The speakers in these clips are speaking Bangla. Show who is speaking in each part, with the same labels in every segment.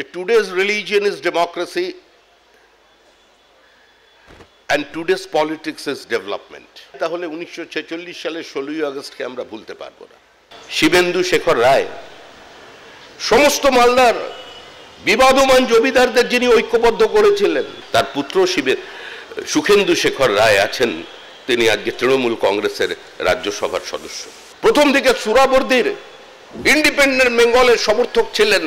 Speaker 1: Today's religion is democracy and today's politics is development. তাহলে 1946 সালের 16ই আগস্টকে আমরা ভুলতে পারবো না। শিবেন্দু শেখর রায় সমস্ত মালদার বিবাদমান জমিদারদের যিনি ঐক্যবদ্ধ করেছিলেন, তার পুত্র সুখেন্দু শেখর রায় আছেন, তিনি আজকে তৃণমূল কংগ্রেসের রাজ্যসভার সদস্য। প্রথম দিকে সুরাবর্দির ইন্ডিপেন্ডেন্ট বেঙ্গলের সমর্থক ছিলেন।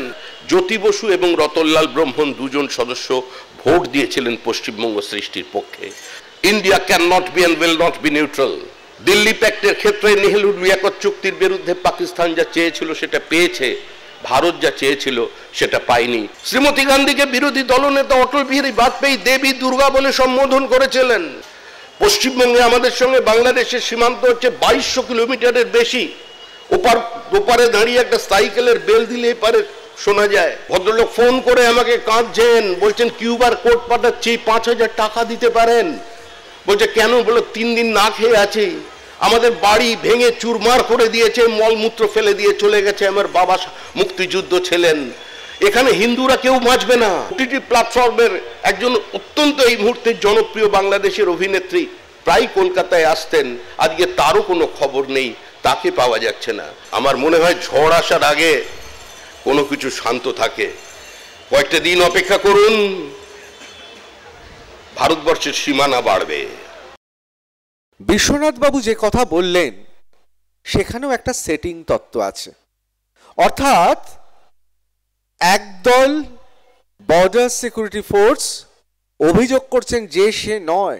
Speaker 1: জ্যোতি বসু এবং রতনলাল ব্রহ্মণ দুজন সদস্য ভোট দিয়েছিলেন পশ্চিমবঙ্গ সৃষ্টির পক্ষে। India can not be and will not be neutral. Delhi প্যাক্টের ক্ষেত্রে নেহেরু লিয়াকত চুক্তির বিরুদ্ধে পাকিস্তান যা চেয়েছিল সেটা পেয়েছে, ভারত যা চেয়েছিল সেটা পায়নি। শ্রীমতী গান্ধীকে বিরোধী দলনেতা অটল বিহারী বাজপেয়ী দেবী দুর্গা বলে সম্বোধন করেছিলেন। পশ্চিমবঙ্গে আমাদের সঙ্গে বাংলাদেশের সীমান্ত হচ্ছে 2200 কিলোমিটারের বেশি। ওপারে দাঁড়িয়ে একটা সাইকেলের বেল দিলে এপারে শোনা যায়। ভদ্রলোক ফোন করে আমাকে কাঁদছেন, বলছেন কিউবার কোড পাঠাচ্ছি, 5000 টাকা দিতে পারেন। বলছে কেন? বলো 3 দিন না খেয়ে আছি, আমাদের বাড়ি ভেঙে চুরমার করে দিয়েছে, মলমূত্র ফেলে দিয়ে চলে গেছে। আমার বাবা মুক্তিযুদ্ধ ছিলেন। এখানে হিন্দুরা কেউ বাঁচবে না। ওটিটি প্ল্যাটফর্মের একজন অত্যন্ত এই মুহূর্তে জনপ্রিয় বাংলাদেশের অভিনেত্রী প্রায় কলকাতায় আসতেন, আজকে তারও কোনো খবর নেই, তাকে পাওয়া যাচ্ছে না। আমার মনে হয় ঝড় আসার আগে কোনো কিছু শান্ত থাকে। কয়েকটা দিন অপেক্ষা করুন, ভারতবর্ষের সীমানা বাড়বে।
Speaker 2: বিশ্বনাথ বাবু যে কথা বললেন সেখানেও একটা সেটিং তত্ত্ব আছে। অর্থাৎ একদল বর্ডার সিকিউরিটি ফোর্স অভিযোগ করছেন যে সে নয়,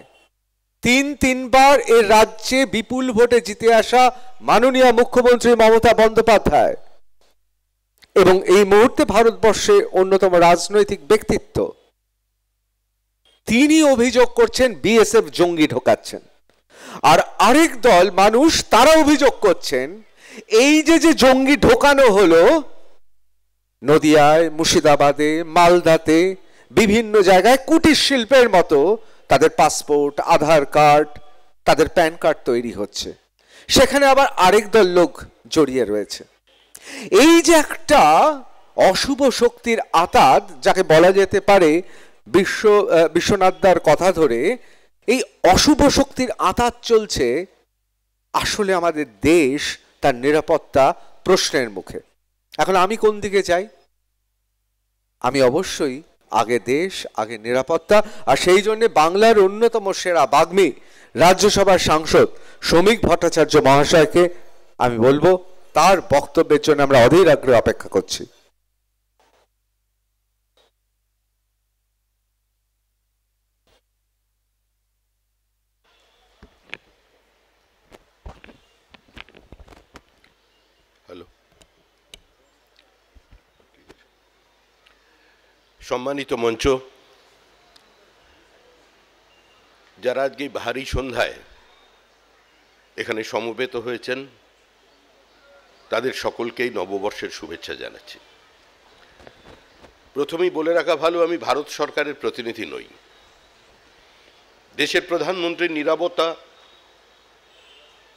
Speaker 2: 3বার এর রাজ্যে বিপুল ভোটে জিতে আসা মাননীয় মুখ্যমন্ত্রী মমতা বন্দ্যোপাধ্যায় এবং এই মুহূর্তে ভারতবর্ষে অন্যতম রাজনৈতিক ব্যক্তিত্ব, তিনি অভিযোগ করছেন বিএসএফ জঙ্গি ঢোকাচ্ছেন। আর আরেক দল মানুষ তারা অভিযোগ করছেন এই যে জঙ্গি ঢোকানো হলো নদিয়ায়, মুর্শিদাবাদে, মালদাতে, বিভিন্ন জায়গায় কুটির শিল্পের মতো তাদের পাসপোর্ট, আধার কার্ড, তাদের প্যান কার্ড তৈরি হচ্ছে, সেখানে আবার আরেক দল লোক জড়িয়ে রয়েছে। এই যে একটা অশুভ শক্তির আতাত, যাকে বলা যেতে পারে বিশ্বনাথদার কথা ধরে এই অশুভ শক্তির আতাত চলছে, আসলে আমাদের দেশ তার নিরাপত্তা প্রশ্নের মুখে। এখন আমি কোন দিকে যাই? আমি অবশ্যই আগে দেশ, আগে নিরাপত্তা। আর সেই জন্য বাংলার অন্যতম সেরা বাগ্মী রাজ্যসভার সাংসদ শ্রমিক ভট্টাচার্য মহাশয়কে আমি বলবো তার বক্তব্যের জন্য আমরা অধীর আগ্রহে অপেক্ষা করছি।
Speaker 1: হ্যালো, সম্মানিত মঞ্চ, যারা আজকে ভারী সন্ধ্যায় এখানে সমবেত হয়েছেন, তাদের সকলকেই নববর্ষের শুভেচ্ছা জানাচ্ছি। প্রথমেই বলে রাখা ভালো, আমি ভারত সরকারের প্রতিনিধি নই। দেশের প্রধানমন্ত্রীর নীরবতা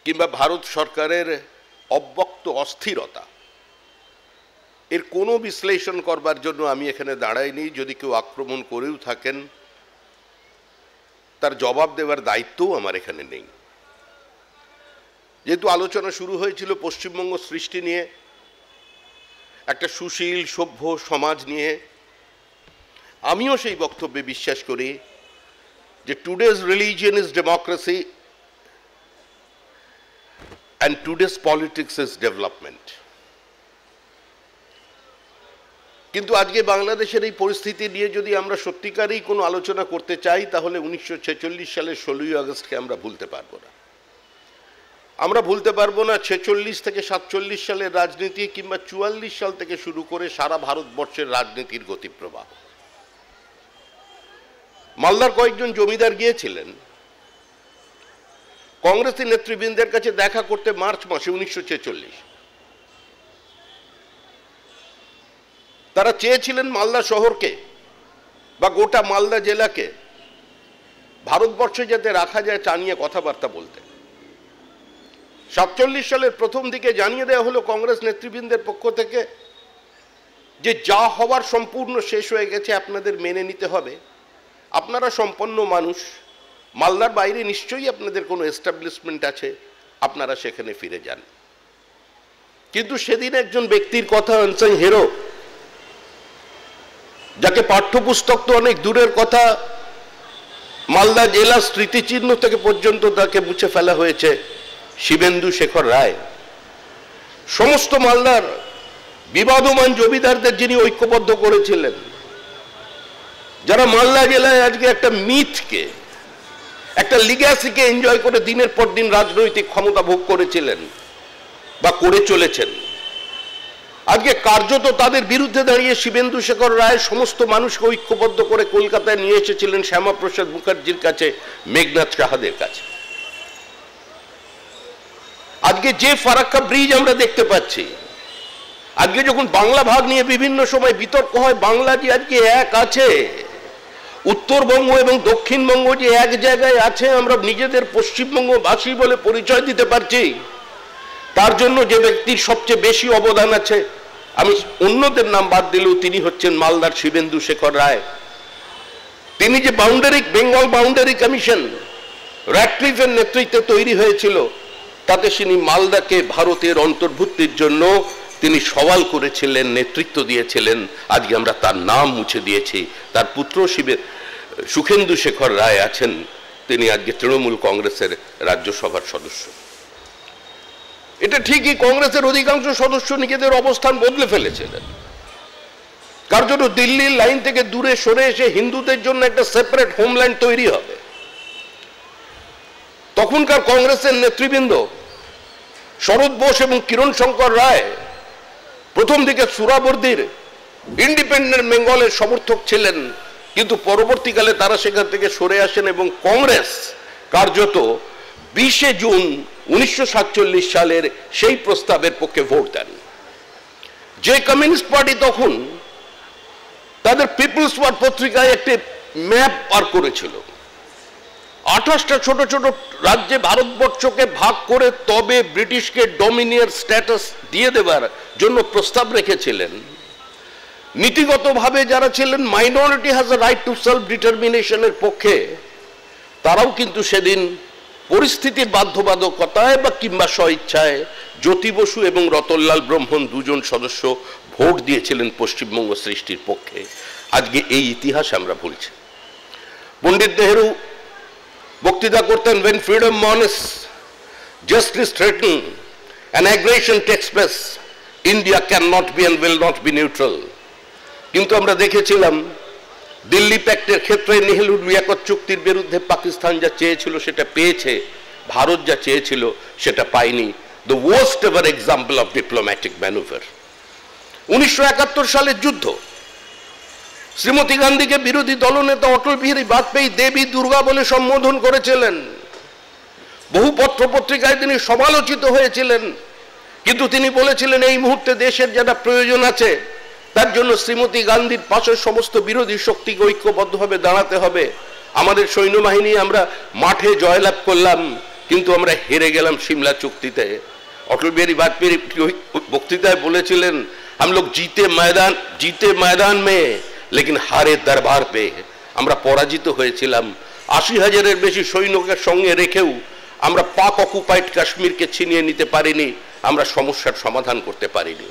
Speaker 1: কিংবা ভারত সরকারের অব্যক্ত অস্থিরতা এর কোনো বিশ্লেষণ করবার জন্য আমি এখানে দাঁড়াইনি। যদি কেউ আক্রমণ করেও থাকেন, তার জবাব দেওয়ার দায়িত্বও আমার এখানে নেই। যেহেতু আলোচনা শুরু হয়েছিল পশ্চিমবঙ্গ সৃষ্টি নিয়ে, একটা সুশীল সভ্য সমাজ নিয়ে, আমিও সেই বক্তব্যে বিশ্বাস করি যে today's religion is democracy and today's politics is development. কিন্তু আজকে বাংলাদেশের এই পরিস্থিতি নিয়ে যদি আমরা সত্যিকারই কোনো আলোচনা করতে চাই, তাহলে 1946 সালের 16ই আগস্টকে আমরা ভুলতে পারবো না। আমরা ভুলতে পারবো না 46 থেকে 47 সালের রাজনীতি কিংবা 44 সাল থেকে শুরু করে সারা ভারতবর্ষের রাজনীতির গতিপ্রবাহ। মালদার কয়েকজন জমিদার গিয়েছিলেন কংগ্রেসী নেতৃবৃন্দের কাছে দেখা করতে মার্চ মাসে 1946। তারা চেয়েছিলেন মালদা শহরকে বা গোটা মালদা জেলাকে ভারতবর্ষে যাতে রাখা যায় তা নিয়ে কথাবার্তা বলতে। 47 সালের প্রথম দিকে জানিয়ে দেওয়া হলো কংগ্রেস নেতৃবৃন্দের পক্ষ থেকে যে যা হওয়ার সম্পূর্ণ শেষ হয়ে গেছে, আপনাদের মেনে নিতে হবে। আপনারা সম্পন্ন মানুষ, মালদার বাইরে নিশ্চয়ই আপনাদের কোনো এস্টাবলিশমেন্ট আছে, আপনারা সেখানে ফিরে যান। কিন্তু সেদিন একজন ব্যক্তির কথা, আনসাং হিরো, যাকে পাঠ্যপুস্তক তো অনেক দূরের কথা, মালদা জেলা স্মৃতিচিহ্ন থেকে পর্যন্ত তাকে মুছে ফেলা হয়েছে, শিবেন্দু শেখর রায়। সমস্ত মালদার বিবাদমান জমিদারদের যিনি ঐক্যবদ্ধ করেছিলেন, যারা মালদা জেলায় আজকে একটা মিথকে, একটা লিগ্যাসিকে এনজয় করে দিনের পর দিন রাজনৈতিক ক্ষমতা ভোগ করেছিলেন বা করে চলেছেন, আজকে কার্যত তাদের বিরুদ্ধে দাঁড়িয়ে শিবেন্দু শেখর রায় সমস্ত মানুষকে ঐক্যবদ্ধ করে কলকাতায় নিয়ে এসেছিলেন শ্যামাপ্রসাদ মুখার্জির কাছে, মেঘনাথ সাহাদের কাছে। আজকে যে ফারাক্কা ব্রিজ আমরা দেখতে পাচ্ছি, আজকে যখন বাংলা ভাগ নিয়ে বিভিন্ন সময় বিতর্ক হয়, বাংলা যে আজকে এক আছে, উত্তরবঙ্গ এবং দক্ষিণবঙ্গ যে এক জায়গায় আছে, আমরা নিজেদের পশ্চিমবঙ্গবাসী বলে পরিচয় দিতে পারছি, তার জন্য যে ব্যক্তির সবচেয়ে বেশি অবদান আছে, আমি অন্যদের নাম বাদ দিলেও তিনি হচ্ছেন মালদার শিবেন্দু শেখর রায়। তিনি যে বেঙ্গল বাউন্ডারি কমিশন র্যাডক্লিফের নেতৃত্বে তৈরি হয়েছিল, তাতে তিনি মালদাকে ভারতের অন্তর্ভুক্তির জন্য তিনি সওয়াল করেছিলেন, নেতৃত্ব দিয়েছিলেন। আজকে আমরা তার নাম মুছে দিয়েছি। তার পুত্র সুখেন্দু শেখর রায় আছেন, তিনি আজকে তৃণমূল কংগ্রেসের রাজ্যসভার সদস্য। এটা ঠিকই, কংগ্রেসের অধিকাংশ সদস্য নিজেদের অবস্থান বদলে ফেলেছিলেন, কার জন্য দিল্লির লাইন থেকে দূরে সরে এসে হিন্দুদের জন্য একটা সেপারেট হোমল্যান্ড তৈরি হবে। তখনকার কংগ্রেসের নেতৃবৃন্দ শরৎ বোস এবং কিরণ শঙ্কর রায় প্রথম দিকে সুরাবর্দির ইন্ডিপেন্ডেন্ট বেঙ্গলের সমর্থক ছিলেন, কিন্তু পরবর্তীকালে তারা সেখান থেকে সরে আসেন এবং কংগ্রেস কার্যত 20 জুন 1947 সালের সেই প্রস্তাবের পক্ষে ভোট দেন। যে কমিউনিস্ট পার্টি তখন তাদের পিপলস ওয়ার পত্রিকায় একটি ম্যাপ পার করেছিল, 28টা ছোট ছোট রাজ্যে ভারতবর্ষকে ভাগ করে তবে ব্রিটিশকে ডমিনিয়র স্ট্যাটাস দিয়ে দেওয়ার জন্য প্রস্তাব রেখেছিলেন, নীতিগতভাবে যারা ছিলেন minority has a right to self ডিটারমিনেশনের পক্ষে, তারাও কিন্তু সেদিন পরিস্থিতির বাধ্যবাধকতায় বা কিংবা স্বইচ্ছায় জ্যোতি বসু এবং রতনলাল ব্রহ্মণ দুজন সদস্য ভোট দিয়েছিলেন পশ্চিমবঙ্গ সৃষ্টির পক্ষে। আজকে এই ইতিহাস আমরা বলছি। পণ্ডিত নেহেরু বক্তৃতা করতেন, when freedom mourns, justice threatens and aggression takes place, India cannot be and will not be neutral. কিন্তু আমরা দেখেছিলাম দিল্লি প্যাক্টের ক্ষেত্রে নেহেরুর লিয়াকত চুক্তির বিরুদ্ধে পাকিস্তান যা চেয়েছিল সেটা পেয়েছে, ভারত যা চেয়েছিল সেটা পায়নি। The worst ever example of diplomatic maneuver. 1971 সালের যুদ্ধ, শ্রীমতী গান্ধীকে বিরোধী দলনেতা অটল বিহারী বাজপেয়ী দেবী দুর্গা বলে সম্বোধন করেছিলেন। বহু পত্র পত্রিকায় তিনি সমালোচিত হয়েছিলেন, কিন্তু তিনি বলেছিলেন এই মুহূর্তে দেশের যারা প্রয়োজন আছে তার জন্য শ্রীমতী গান্ধীর পাশে সমস্ত বিরোধী শক্তিকে ঐক্যবদ্ধভাবে দাঁড়াতে হবে। আমাদের সৈন্যবাহিনী আমরা মাঠে জয়লাভ করলাম, কিন্তু আমরা হেরে গেলাম সিমলা চুক্তিতে। অটল বিহারী বাজপেয়ী বক্তৃতায় বলেছিলেন, हम लोग जीते मैदान में लेकिन हारे दरबार पे। আমরা পরাজিত হয়েছিলাম, 80,000-এর বেশি সৈন্যকে সঙ্গে রেখেও আমরা পাক অকুপাইড কাশ্মীরকে ছিনিয়ে নিতে পারিনি, আমরা সমস্যার সমাধান করতে পারিনি।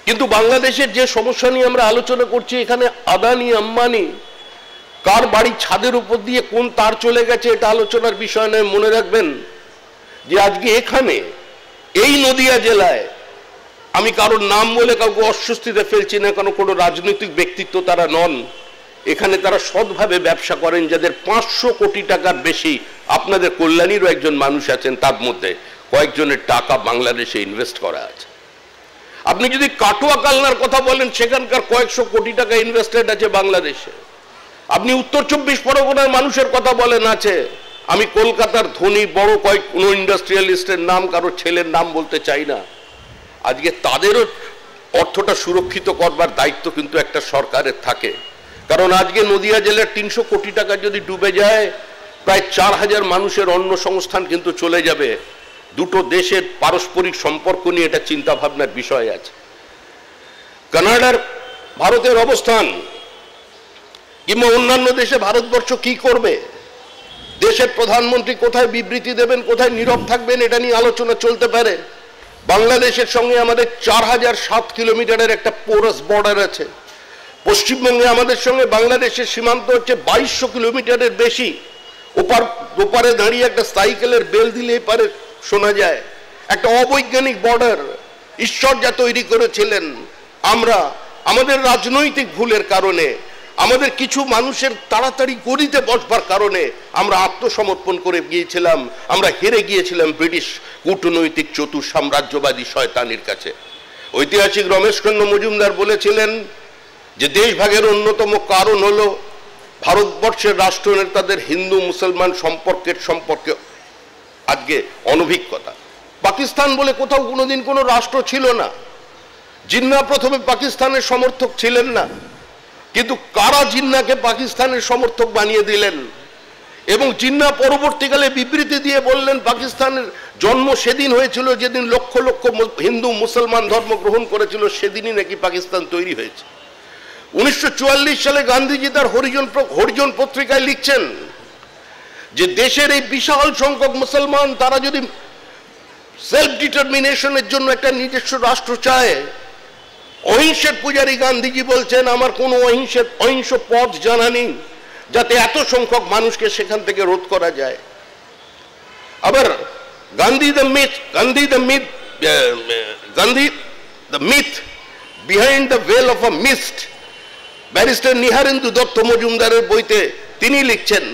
Speaker 1: কিন্তু বাংলাদেশের যে সমস্যা নিয়ে আমরা আলোচনা করছি, এখানে আদানি আম্বানি কার বাড়ির ছাদের উপর দিয়ে কোন তার চলে গেছে এটা আলোচনার বিষয় নয়। মনে রাখবেন যে আজকে এখানে এই নদিয়া জেলায়, আমি কারোর নাম বলে কাউকে অস্বস্তিতে ফেলছি না, কারণ কোনো রাজনৈতিক ব্যক্তিত্ব তারা নন, এখানে তারা সৎভাবে ব্যবসা করেন, যাদের 500 কোটি টাকার বেশি, আপনাদের কল্যাণীরও একজন মানুষ আছেন, তার মধ্যে কয়েকজনের টাকা বাংলাদেশে ইনভেস্ট করা আছে। আপনি যদি কাটোয়া কালনার কথা বলেন, সেখানকার কয়েকশো কোটি টাকা ইনভেস্টেড আছে বাংলাদেশে। আপনি উত্তর 24 পরগনার মানুষের কথা বলেন, আছে। আমি কলকাতার ধনী বড় কোনো ইন্ডাস্ট্রিয়ালিস্টের নাম, কারো ছেলের নাম বলতে চাই না। আজকে তাদেরও অর্থটা সুরক্ষিত করবার দায়িত্ব কিন্তু একটা সরকারের থাকে, কারণ আজকে নদিয়া জেলার 300 কোটি টাকা যদি ডুবে যায়, প্রায় 4000 মানুষের অন্ন সংস্থান কিন্তু চলে যাবে। দুটো দেশের পারস্পরিক সম্পর্ক নিয়ে এটা চিন্তা ভাবনার বিষয় আছে। কানাডার ভারতের অবস্থান কিংবা অন্যান্য দেশে ভারতবর্ষ কি করবে, দেশের প্রধানমন্ত্রী কোথায় বিবৃতি দেবেন, কোথায় নীরব থাকবেন, এটা নিয়ে আলোচনা চলতে পারে। বাংলাদেশের সঙ্গে আমাদের 4007 কিলোমিটারের একটা পোরাস বর্ডার আছে। পশ্চিমবঙ্গে আমাদের সঙ্গে বাংলাদেশের সীমান্ত হচ্ছে 2200 কিলোমিটারের বেশি। ওপারে দাঁড়িয়ে একটা সাইকেলের বেল দিলে এপারে শোনা যায়। একটা অবৈজ্ঞানিক বর্ডার ঈশ্বর যা তৈরি করেছিলেন, আমরা আমাদের রাজনৈতিক ভুলের কারণে, আমাদের কিছু মানুষের তাড়াতাড়ি গড়িতে বসবার কারণে আমরা আত্মসমর্পণ করে গিয়েছিলাম, আমরা হেরে গিয়েছিলাম ব্রিটিশ কূটনৈতিক চতুর সাম্রাজ্যবাদী শয়তানির কাছে। ঐতিহাসিক রমেশচন্দ্র মজুমদার বলেছিলেন যে দেশভাগের অন্যতম কারণ হলো ভারতবর্ষের রাষ্ট্রনেতাদের হিন্দু মুসলমান সম্পর্কে আজকে অনভিজ্ঞতা। পাকিস্তান বলে কোথাও কোনোদিন কোনো রাষ্ট্র ছিল না। জিন্নাহ প্রথমে পাকিস্তানের সমর্থক ছিলেন না, কিন্তু কারা জিন্নাহকে পাকিস্তানের সমর্থক বানিয়ে দিলেন এবং জিন্নাহ পরবর্তীকালে বিবৃতি দিয়ে বললেন পাকিস্তানের জন্ম সেদিন হয়েছিল যেদিন লক্ষ লক্ষ হিন্দু মুসলমান ধর্ম গ্রহণ করেছিল, সেদিনই নাকি পাকিস্তান তৈরি হয়েছে। 1944 সালে গান্ধীজি তার হরিজন পত্রিকায় লিখছেন যে দেশের এই বিশাল সংখ্যক মুসলমান তারা যদি সেলফ ডিটারমিনেশনের জন্য একটা নিজস্ব রাষ্ট্র চায়, অহিংসের পূজারী গান্ধীজি বলছেন আমার কোনো অহিংস পথ জানা নেই যাতে এত সংখ্যক মানুষকে সেখান থেকে রোধ করা যায়। আবার Gandhi the myth behind the veil of a mist, barrister Niharendu Dutta মজুমদারের বইতে তিনি লিখছেন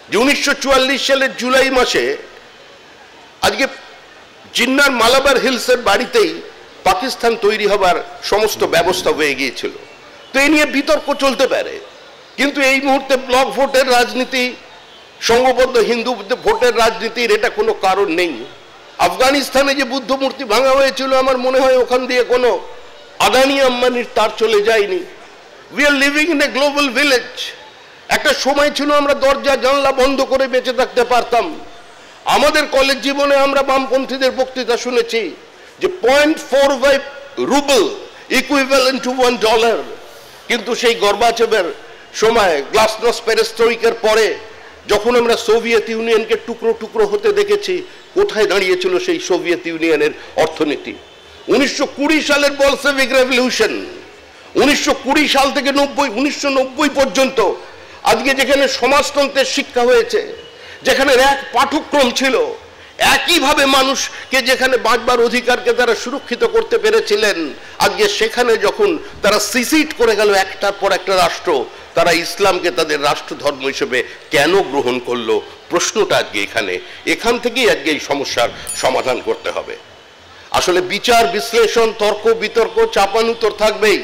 Speaker 1: যে 1944 সালের জুলাই মাসে আজকে জিন্নার মালাবার হিলসের বাড়িতেই পাকিস্তান তৈরি হবার সমস্ত ব্যবস্থা হয়ে গিয়েছিল। তো এই নিয়ে বিতর্ক চলতে পারে, কিন্তু এই মুহূর্তে ব্লক ভোটের রাজনীতি, সংঘবদ্ধ হিন্দু ভোটের রাজনীতির এটা কোনো কারণ নেই। আফগানিস্তানে যে বুদ্ধ মূর্তি ভাঙা হয়েছিল আমার মনে হয় ওখান দিয়ে কোনো আদানি আম্বানির তার চলে যায়নি। We are living in a global village. একটা সময় ছিল আমরা দরজা জানলা বন্ধ করে বেঁচে থাকতে পারতাম। আমাদের কলেজ জীবনে আমরা বামপন্থীদের বক্তৃতা শুনেছি যে 0.45 রুবল ইকুইভ্যালেন্ট টু $1, কিন্তু সেই গর্বাচেবের সময় গ্লাসনোস্ট পেরেস্ট্রয়িকার পরে যখন আমরা সোভিয়েত ইউনিয়নকে টুকরো টুকরো হতে দেখেছি, কোথায় দাঁড়িয়েছিল সেই সোভিয়েত ইউনিয়নের অর্থনীতি? 1920 সালের বলশেভিক রেভলিউশন, 1920 সাল থেকে 1990 পর্যন্ত আজকে যেখানে সমাজতন্ত্রের শিক্ষা হয়েছে, যেখানে এক পাঠ্যক্রম ছিল, একইভাবে মানুষকে যেখানে বাঁচবার অধিকারকে তারা সুরক্ষিত করতে পেরেছিলেন, আজকে সেখানে যখন তারা সিসিট করে গেল একটার পর একটা রাষ্ট্র, তারা ইসলামকে তাদের রাষ্ট্র ধর্ম হিসেবে কেন গ্রহণ করলো? প্রশ্নটা আজকে এখান থেকেই আজকে এই সমস্যার সমাধান করতে হবে। আসলে বিচার বিশ্লেষণ, তর্ক বিতর্ক, চাপানুতর থাকবেই,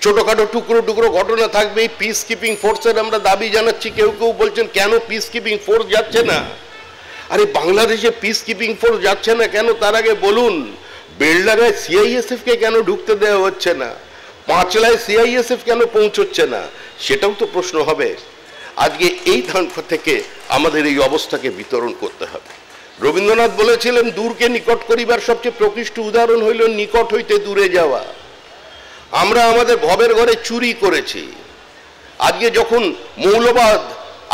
Speaker 1: ছোটখাটো টুকরো টুকরো ঘটনা থাকবেই। পিস কিপিং ফোর্সের আমরা দাবি জানাচ্ছি। কেউ কেউ বলছেন কেন পিস কিপিং ফোর্স যাচ্ছে না? আরে বাংলাদেশে পিস কিপিং ফোর্স যাচ্ছে না কেন তার আগে বলুন, বেলডাঙ্গায় সিআইএসএফ কে কেন ঢুকতে দেওয়া হচ্ছে না? পাঁচলায় সিআইএসএফ কেন পৌঁছচ্ছে না? সেটাও তো প্রশ্ন হবে। আজকে এই ধান থেকে আমাদের এই অবস্থাকে বিতরণ করতে হবে। রবীন্দ্রনাথ বলেছিলেন দূরকে নিকট করিবার সবচেয়ে প্রকৃষ্ট উদাহরণ হইল নিকট হইতে দূরে যাওয়া। আমরা আমাদের ভবের ঘরে চুরি করেছি। আজকে যখন মৌলবাদ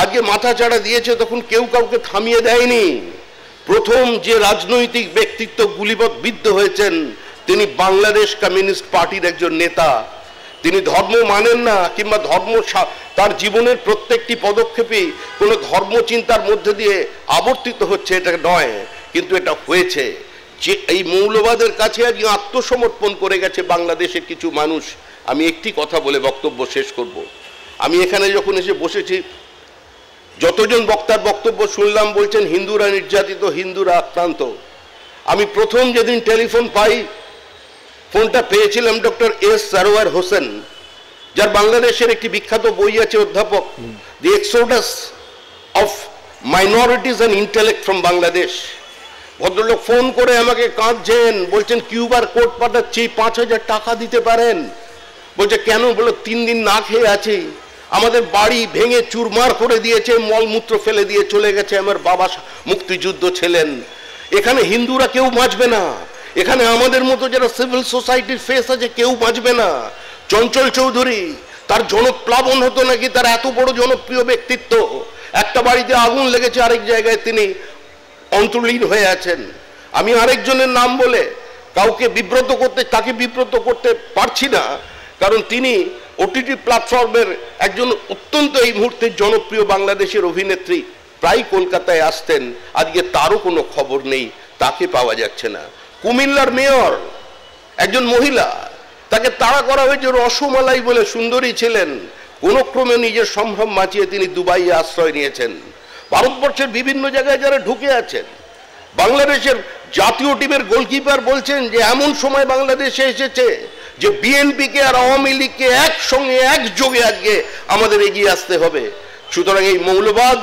Speaker 1: আজকে মাথা চাড়া দিয়েছে তখন কেউ কাউকে থামিয়ে দেয়নি। প্রথম যে রাজনৈতিক ব্যক্তিত্ব গুলিবিদ্ধ হয়েছেন তিনি বাংলাদেশ কমিউনিস্ট পার্টির একজন নেতা। তিনি ধর্ম মানেন না কিংবা ধর্ম তার জীবনের প্রত্যেকটি পদক্ষেপে কোনো ধর্মচিন্তার মধ্যে দিয়ে আবর্তিত হচ্ছে এটা নয়, কিন্তু এটা হয়েছে যে এই মৌলবাদের কাছে আজকে আত্মসমর্পণ করে গেছে বাংলাদেশের কিছু মানুষ। আমি একটি কথা বলে বক্তব্য শেষ করব। আমি এখানে যখন এসে বসেছি যতজন বক্তার বক্তব্য শুনলাম বলছেন হিন্দুরা নির্যাতিত, হিন্দুরা আক্রান্ত। আমি প্রথম যেদিন টেলিফোন পাই, ফোনটা পেয়েছিলাম ডক্টর এস সারোয়ার হোসেন, যার বাংলাদেশের একটি বিখ্যাত বই আছে, অধ্যাপক, the exodus of minorities and intellect from Bangladesh. ভদ্রলোক ফোন করে আমাকে কাঁদছেন, বলছেন কিউআর কোড পাঠাচ্ছি, 5000 টাকা দিতে পারেন। বলছে কেন? বলো 3 দিন না খেয়ে আছি, আমাদের বাড়ি ভেঙে চুরমার করে দিয়েছে, মলমূত্র ফেলে দিয়ে চলে গেছে। আমার বাবা মুক্তিযুদ্ধ ছিলেন। এখানে হিন্দুরা কেউ বাঁচবে না, এখানে আমাদের মতো যারা সিভিল সোসাইটির ফেস আছে কেউ বাঁচবে না। চঞ্চল চৌধুরী, তার জনপ্লাবন হতো নাকি, তার এত বড় জনপ্রিয় ব্যক্তিত্ব, একটা বাড়িতে আগুন লেগেছে, আরেক জায়গায় তিনি অন্তর্লীন হয়ে আছেন। আমি আরেকজনের নাম বলে কাউকে তাকে বিব্রত করতে পারছি না, কারণ তিনি ওটিটি প্ল্যাটফর্মের একজন অত্যন্ত এই মুহূর্তে জনপ্রিয় বাংলাদেশের অভিনেত্রী, প্রায় কলকাতায় আসতেন, আজকে তারও কোনো খবর নেই, তাকে পাওয়া যাচ্ছে না। কুমিল্লার মেয়র একজন মহিলা, তাকে তাড়া করা হয়েছে, রসমালাই বলে সুন্দরী ছিলেন, কোন ক্রমে নিজের সম্ভ্রম বাঁচিয়ে তিনি দুবাইয়ে আশ্রয় নিয়েছেন। ভারতবর্ষের বিভিন্ন জায়গায় যারা ঢুকে আছেন, বাংলাদেশের জাতীয় টিমের গোলকিপার বলছেন যে এমন সময় বাংলাদেশে এসেছে যে বিএনপিকে আর আওয়ামী লীগকে একসঙ্গে একযোগে আজকে আমাদের এগিয়ে আসতে হবে। সুতরাং এই মৌলবাদ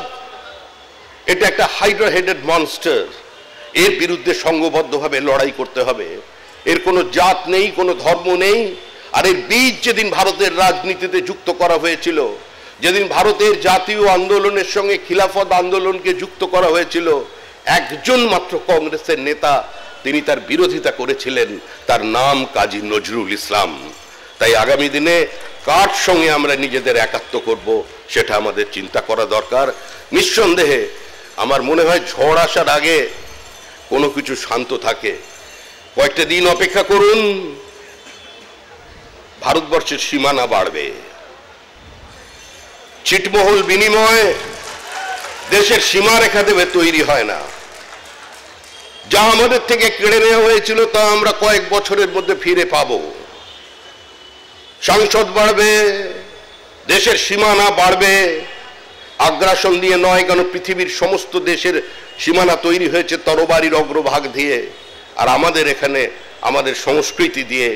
Speaker 1: এটা একটা হাইড্রা হেডেড মনস্টার, এর বিরুদ্ধে সংঘবদ্ধভাবে লড়াই করতে হবে। এর কোনো জাত নেই, কোনো ধর্ম নেই। আর এর বীজ যেদিন ভারতের রাজনীতিতে যুক্ত করা হয়েছিল, যেদিন ভারতের জাতীয় আন্দোলনের সঙ্গে খিলাফত আন্দোলনকে যুক্ত করা হয়েছিল, একজন মাত্র কংগ্রেসের নেতা তিনি তার বিরোধিতা করেছিলেন, তার নাম কাজী নজরুল ইসলাম। তাই আগামী দিনে কার সঙ্গে আমরা নিজেদের একাত্ম করব সেটা আমাদের চিন্তা করা দরকার। নিঃসন্দেহে আমার মনে হয় ঝড় আসার আগে কোনো কিছু শান্ত থাকে। কয়েকটা দিন অপেক্ষা করুন, ভারতবর্ষের সীমানা বাড়বে। ছিটমহল বিনিময় দেশের সীমারেখা দেবে তৈরি হয় না। যা আমাদের থেকে কেড়ে নেওয়া হয়েছিল তা আমরা কয়েক বছরের মধ্যে ফিরে পাব। সংসদ বাড়বে, দেশের সীমানা বাড়বে, আগ্রাসন দিয়ে নয়, কারণ পৃথিবীর সমস্ত দেশের সীমানা তৈরি হয়েছে তরবারির অগ্রভাগ দিয়ে। আর আমাদের এখানে আমাদের সংস্কৃতি দিয়ে,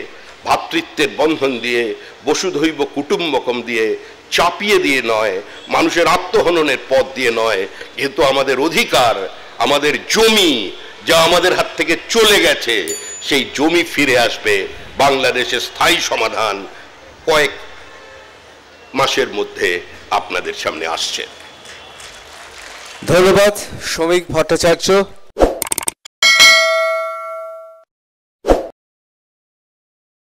Speaker 1: ভ্রাতৃত্বের বন্ধন দিয়ে, বসুধৈব কুটুম্বকম দিয়ে, চাপিয়ে দিয়ে নয়, মানুষের আত্মহননের পথ দিয়ে নয়, কিন্তু আমাদের অধিকার, আমাদের জমি যা আমাদের হাত থেকে চলে গেছে, সেই জমি ফিরে আসবে। বাংলাদেশের স্থায়ী সমাধান কয়েক মাসের মধ্যে আপনাদের সামনে আসছে।
Speaker 2: ধন্যবাদ শ্রমিক ভট্টাচার্য।